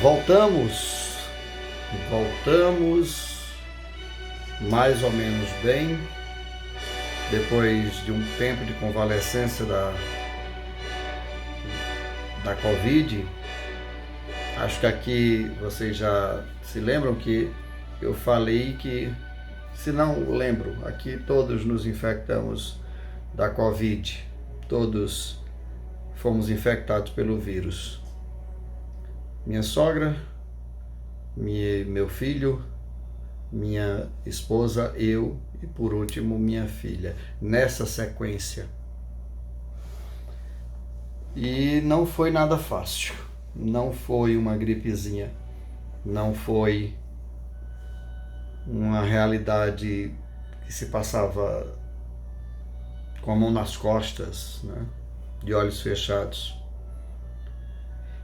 Voltamos, voltamos mais ou menos bem, depois de um tempo de convalescência da Covid. Acho que aqui vocês já se lembram que eu falei que, se não lembro, aqui todos nos infectamos da Covid, todos fomos infectados pelo vírus. Minha sogra, meu filho, minha esposa, eu e por último minha filha, nessa sequência. E não foi nada fácil, não foi uma gripezinha, não foi uma realidade que se passava com a mão nas costas, né? De olhos fechados.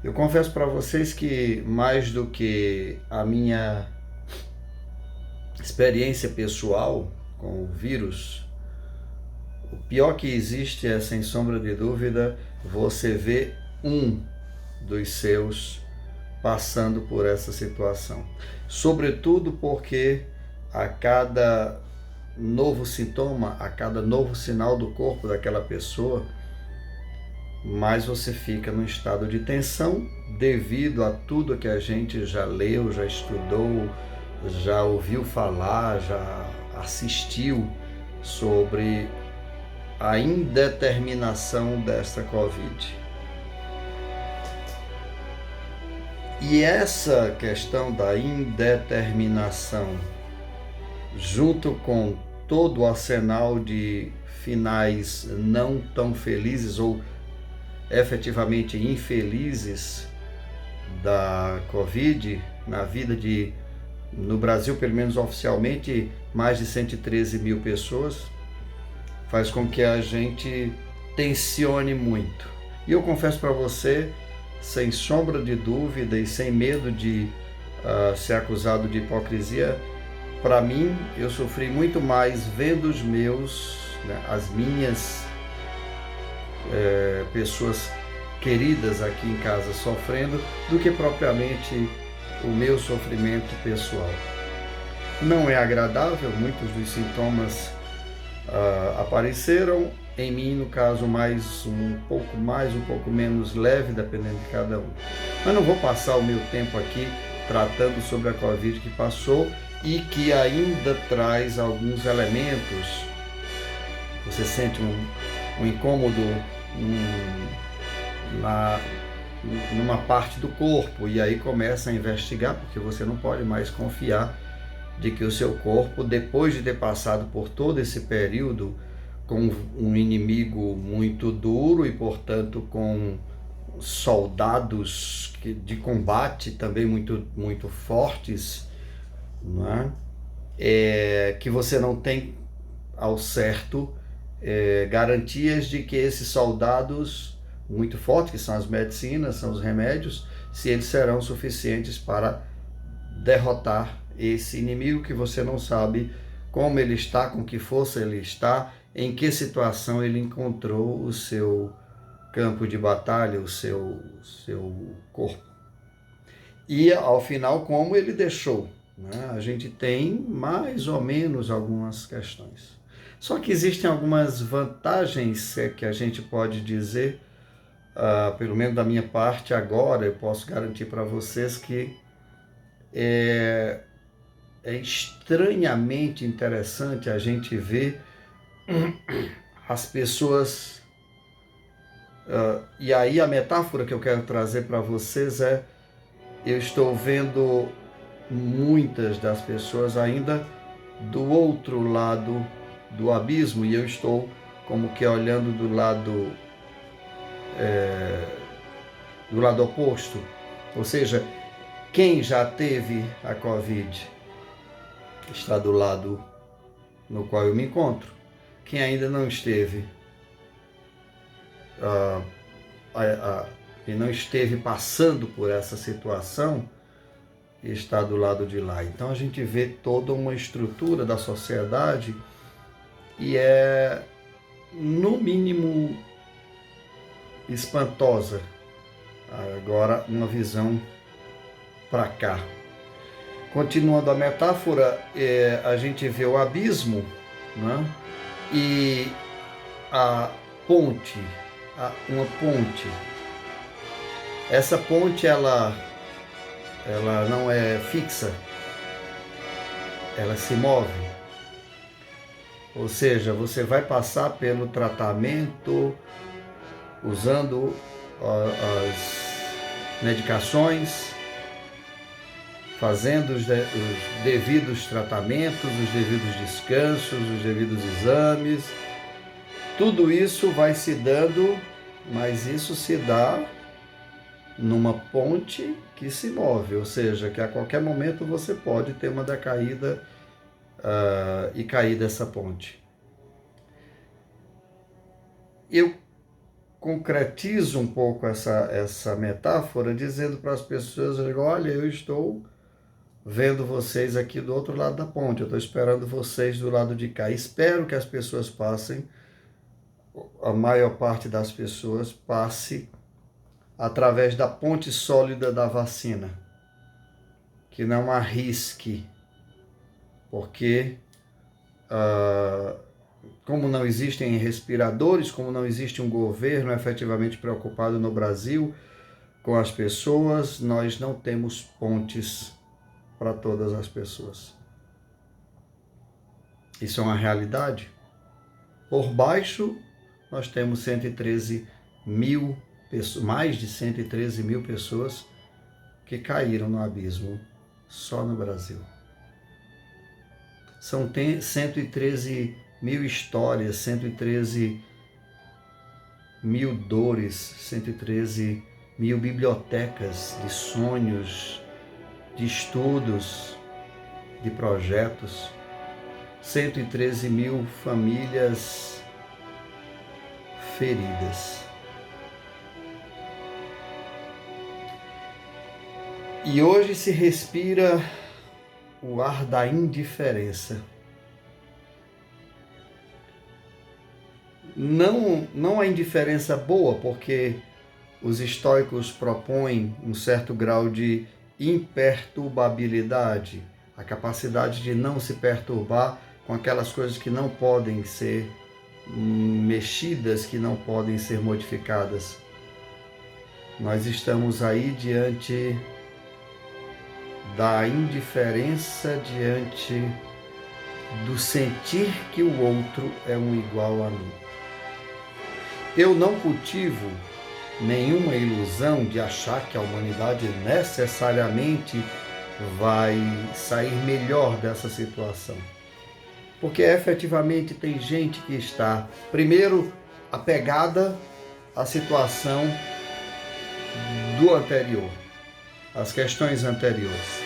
Eu confesso para vocês que mais do que a minha experiência pessoal com o vírus, o pior que existe é, sem sombra de dúvida, você ver um dos seus passando por essa situação. Sobretudo porque a cada novo sintoma, a cada novo sinal do corpo daquela pessoa, mais você fica num estado de tensão devido a tudo que a gente já leu, já estudou, já ouviu falar, já assistiu sobre a indeterminação desta Covid. E essa questão da indeterminação, junto com todo o arsenal de finais não tão felizes ou efetivamente infelizes da Covid, na vida de, no Brasil, pelo menos oficialmente, mais de 113 mil pessoas, faz com que a gente tensione muito. E eu confesso para você, sem sombra de dúvida e sem medo de ser acusado de hipocrisia, para mim, eu sofri muito mais vendo os meus, né, as minhas pessoas queridas aqui em casa sofrendo, do que propriamente o meu sofrimento pessoal. Não é agradável, muitos dos sintomas apareceram em mim, no caso um pouco menos leve, dependendo de cada um. Mas não vou passar o meu tempo aqui tratando sobre a Covid que passou e que ainda traz alguns elementos. Você sente um incômodo numa parte do corpo, e aí começa a investigar, porque você não pode mais confiar de que o seu corpo, depois de ter passado por todo esse período com um inimigo muito duro e, portanto, com soldados de combate também muito fortes, não é? Que você não tem ao certo garantias de que esses soldados muito fortes, que são as medicinas, são os remédios, se eles serão suficientes para derrotar esse inimigo que você não sabe como ele está, com que força ele está, em que situação ele encontrou o seu campo de batalha, o seu corpo. E ao final, como ele deixou, né? A gente tem mais ou menos algumas questões. Só que existem algumas vantagens que a gente pode dizer, pelo menos da minha parte agora, eu posso garantir para vocês que é estranhamente interessante a gente ver as pessoas. E aí a metáfora que eu quero trazer para vocês é: eu estou vendo muitas das pessoas ainda do outro lado do abismo, e eu estou como que olhando do lado oposto. Ou seja, quem já teve a Covid está do lado no qual eu me encontro. Quem ainda não esteve, e não esteve passando por essa situação, está do lado de lá. Então a gente vê toda uma estrutura da sociedade e é, no mínimo, espantosa. Agora, uma visão para cá. Continuando a metáfora, a gente vê o abismo, né? E a ponte, uma ponte. Essa ponte, ela não é fixa, ela se move. Ou seja, você vai passar pelo tratamento usando as medicações, fazendo os devidos tratamentos, os devidos descansos, os devidos exames. Tudo isso vai se dando, mas isso se dá numa ponte que se move, ou seja, que a qualquer momento você pode ter uma decaída e cair dessa ponte. Eu concretizo um pouco essa metáfora dizendo para as pessoas, olha, eu estou vendo vocês aqui do outro lado da ponte, eu estou esperando vocês do lado de cá. Espero que as pessoas passem, a maior parte das pessoas passe através da ponte sólida da vacina, que não arrisque, porque como não existem respiradores, como não existe um governo efetivamente preocupado no Brasil com as pessoas, nós não temos pontes para todas as pessoas. Isso é uma realidade. Por baixo, nós temos 113 mil pessoas, mais de 113 mil pessoas que caíram no abismo só no Brasil. São 113 mil histórias, 113 mil dores, 113 mil bibliotecas de sonhos, de estudos, de projetos, 113 mil famílias feridas. E hoje se respira o ar da indiferença. Não a indiferença boa, porque os estoicos propõem um certo grau de imperturbabilidade, a capacidade de não se perturbar com aquelas coisas que não podem ser mexidas, que não podem ser modificadas. Nós estamos aí diante da indiferença, diante do sentir que o outro é um igual a mim. Eu não cultivo nenhuma ilusão de achar que a humanidade necessariamente vai sair melhor dessa situação. Porque efetivamente tem gente que está, primeiro, apegada à situação do anterior, às questões anteriores,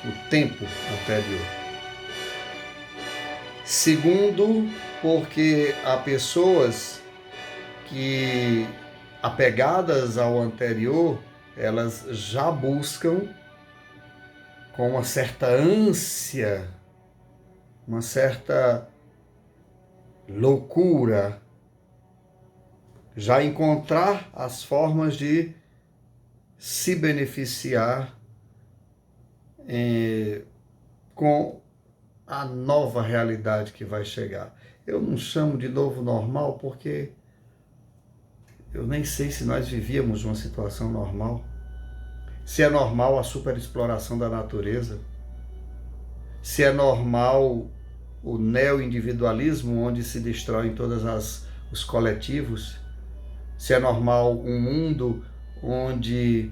o tempo anterior. Segundo, porque há pessoas que, apegadas ao anterior, elas já buscam com uma certa ânsia, uma certa loucura, já encontrar as formas de se beneficiar com a nova realidade que vai chegar. Eu não chamo de novo normal porque eu nem sei se nós vivíamos uma situação normal. Se é normal a superexploração da natureza, se é normal o neo-individualismo, onde se destroem todos os coletivos, se é normal um mundo onde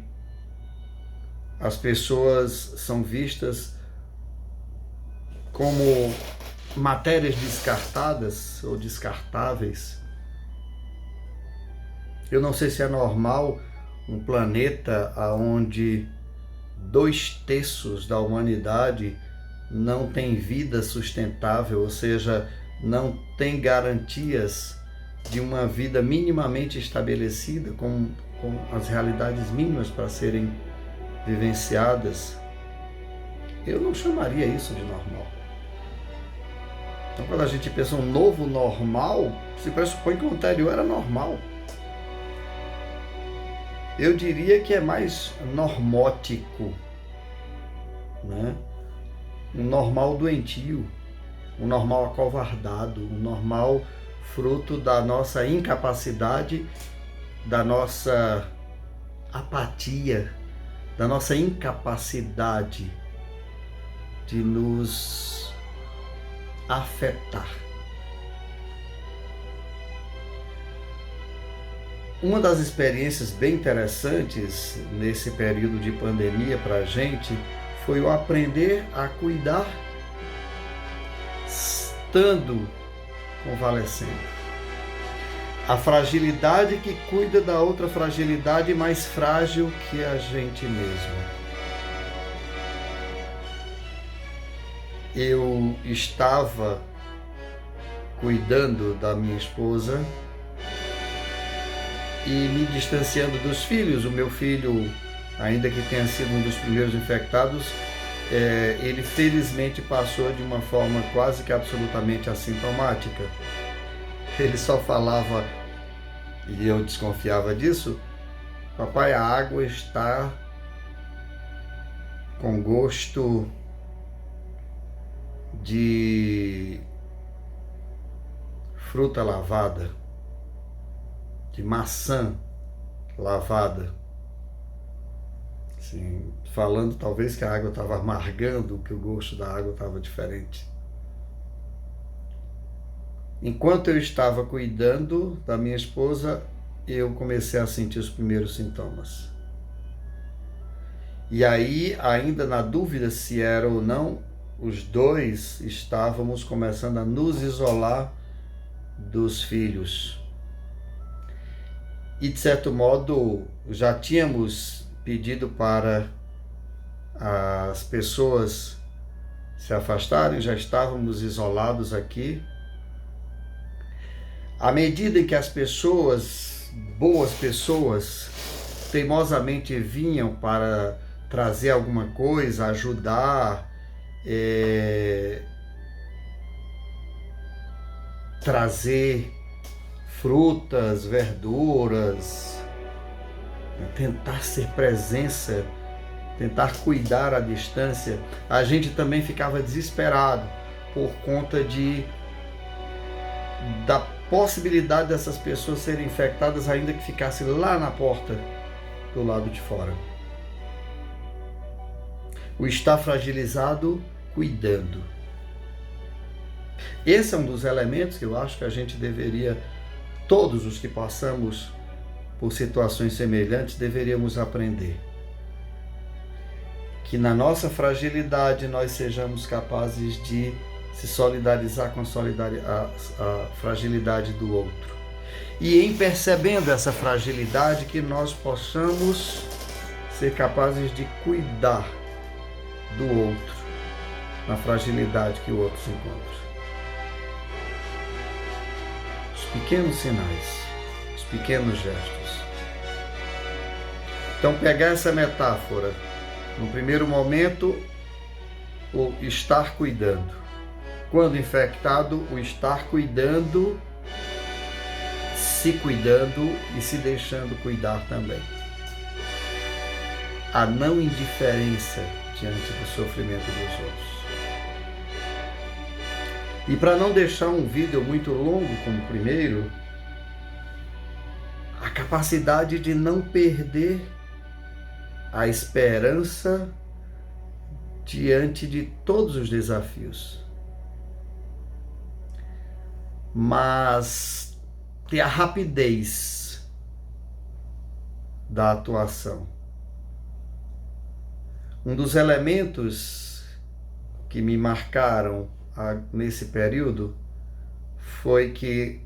as pessoas são vistas como matérias descartadas ou descartáveis. Eu não sei se é normal um planeta onde 2/3 da humanidade não tem vida sustentável, ou seja, não tem garantias de uma vida minimamente estabelecida, com as realidades mínimas para serem vivenciadas. Eu não chamaria isso de normal. Então, quando a gente pensa um novo normal, se pressupõe que o anterior era normal. Eu diria que é mais normótico, né? Um normal doentio, um normal acovardado, um normal fruto da nossa incapacidade, da nossa apatia, da nossa incapacidade de nos afetar. Uma das experiências bem interessantes nesse período de pandemia para a gente foi o aprender a cuidar estando convalescendo. A fragilidade que cuida da outra fragilidade mais frágil que a gente mesmo. Eu estava cuidando da minha esposa e me distanciando dos filhos. O meu filho, ainda que tenha sido um dos primeiros infectados, ele felizmente passou de uma forma quase que absolutamente assintomática. Ele só falava, e eu desconfiava disso: papai, a água está com gosto de fruta lavada, de maçã lavada. Assim, falando talvez que a água estava amargando, que o gosto da água estava diferente. Enquanto eu estava cuidando da minha esposa, eu comecei a sentir os primeiros sintomas. E aí, ainda na dúvida se era ou não, os dois estávamos começando a nos isolar dos filhos. E, de certo modo, já tínhamos pedido para as pessoas se afastarem, já estávamos isolados aqui. À medida em que as pessoas, boas pessoas, teimosamente vinham para trazer alguma coisa, ajudar, trazer frutas, verduras, tentar ser presença, tentar cuidar à distância, a gente também ficava desesperado por conta da possibilidade dessas pessoas serem infectadas, ainda que ficasse lá na porta do lado de fora. O estar fragilizado cuidando. Esse é um dos elementos que eu acho que a gente deveria, todos os que passamos por situações semelhantes, deveríamos aprender. Que na nossa fragilidade nós sejamos capazes de se solidarizar com a fragilidade do outro. E em percebendo essa fragilidade, que nós possamos ser capazes de cuidar do outro, na fragilidade que o outro se encontra. Os pequenos sinais, os pequenos gestos. Então, pegar essa metáfora, no primeiro momento, o estar cuidando. Quando infectado, o estar cuidando, se cuidando e se deixando cuidar também. A não indiferença diante do sofrimento dos outros. E para não deixar um vídeo muito longo como o primeiro, a capacidade de não perder a esperança diante de todos os desafios. Mas ter a rapidez da atuação. Um dos elementos que me marcaram nesse período foi que,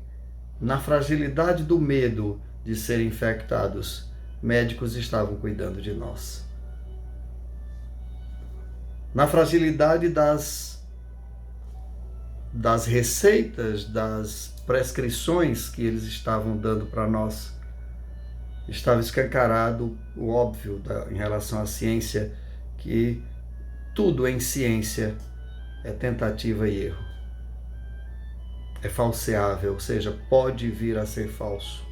na fragilidade do medo de ser infectados, médicos estavam cuidando de nós. Na fragilidade das receitas, das prescrições que eles estavam dando para nós, estava escancarado o óbvio em relação à ciência, que tudo em ciência é tentativa e erro. É falseável, ou seja, pode vir a ser falso.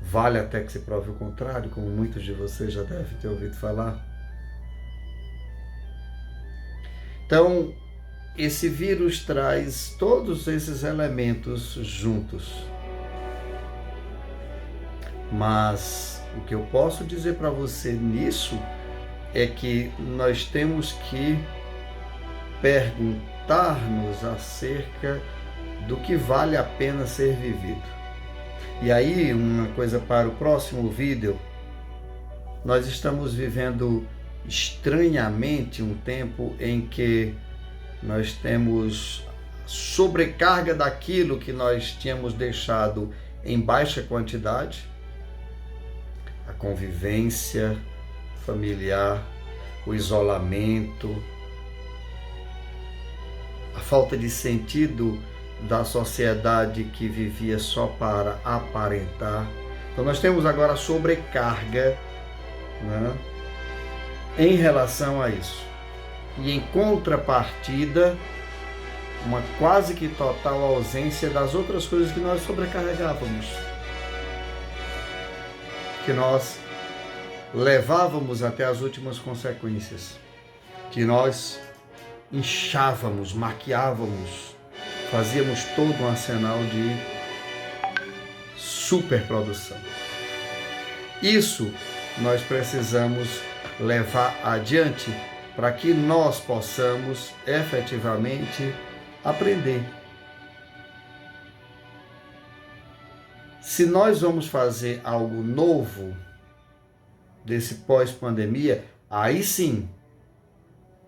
Vale até que se prove o contrário, como muitos de vocês já devem ter ouvido falar. Então, esse vírus traz todos esses elementos juntos. Mas o que eu posso dizer para você nisso é que nós temos que perguntar-nos acerca do que vale a pena ser vivido. E aí, uma coisa para o próximo vídeo, nós estamos vivendo estranhamente um tempo em que nós temos sobrecarga daquilo que nós tínhamos deixado em baixa quantidade, a convivência familiar, o isolamento, a falta de sentido da sociedade que vivia só para aparentar. Então nós temos agora sobrecarga, né, em relação a isso. E em contrapartida, uma quase que total ausência das outras coisas que nós sobrecarregávamos, que nós levávamos até as últimas consequências, que nós inchávamos, maquiávamos, fazíamos todo um arsenal de superprodução. Isso nós precisamos levar adiante para que nós possamos efetivamente aprender. Se nós vamos fazer algo novo desse pós-pandemia, aí sim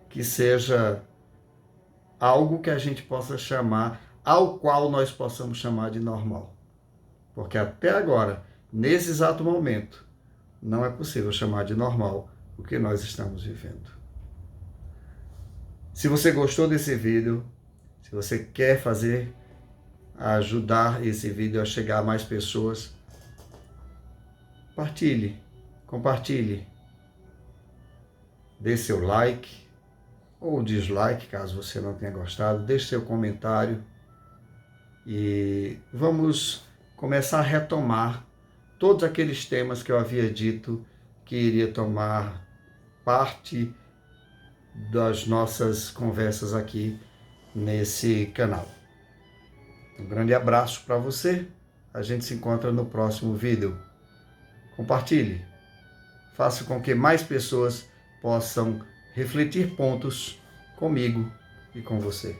que seja algo que a gente possa chamar, ao qual nós possamos chamar de normal. Porque até agora, nesse exato momento, não é possível chamar de normal o que nós estamos vivendo. Se você gostou desse vídeo, se você quer ajudar esse vídeo a chegar a mais pessoas, compartilhe, dê seu like ou dislike, caso você não tenha gostado, deixe seu comentário e vamos começar a retomar todos aqueles temas que eu havia dito que iria tomar parte das nossas conversas aqui nesse canal. Um grande abraço para você. A gente se encontra no próximo vídeo. Compartilhe. Faça com que mais pessoas possam refletir pontos comigo e com você.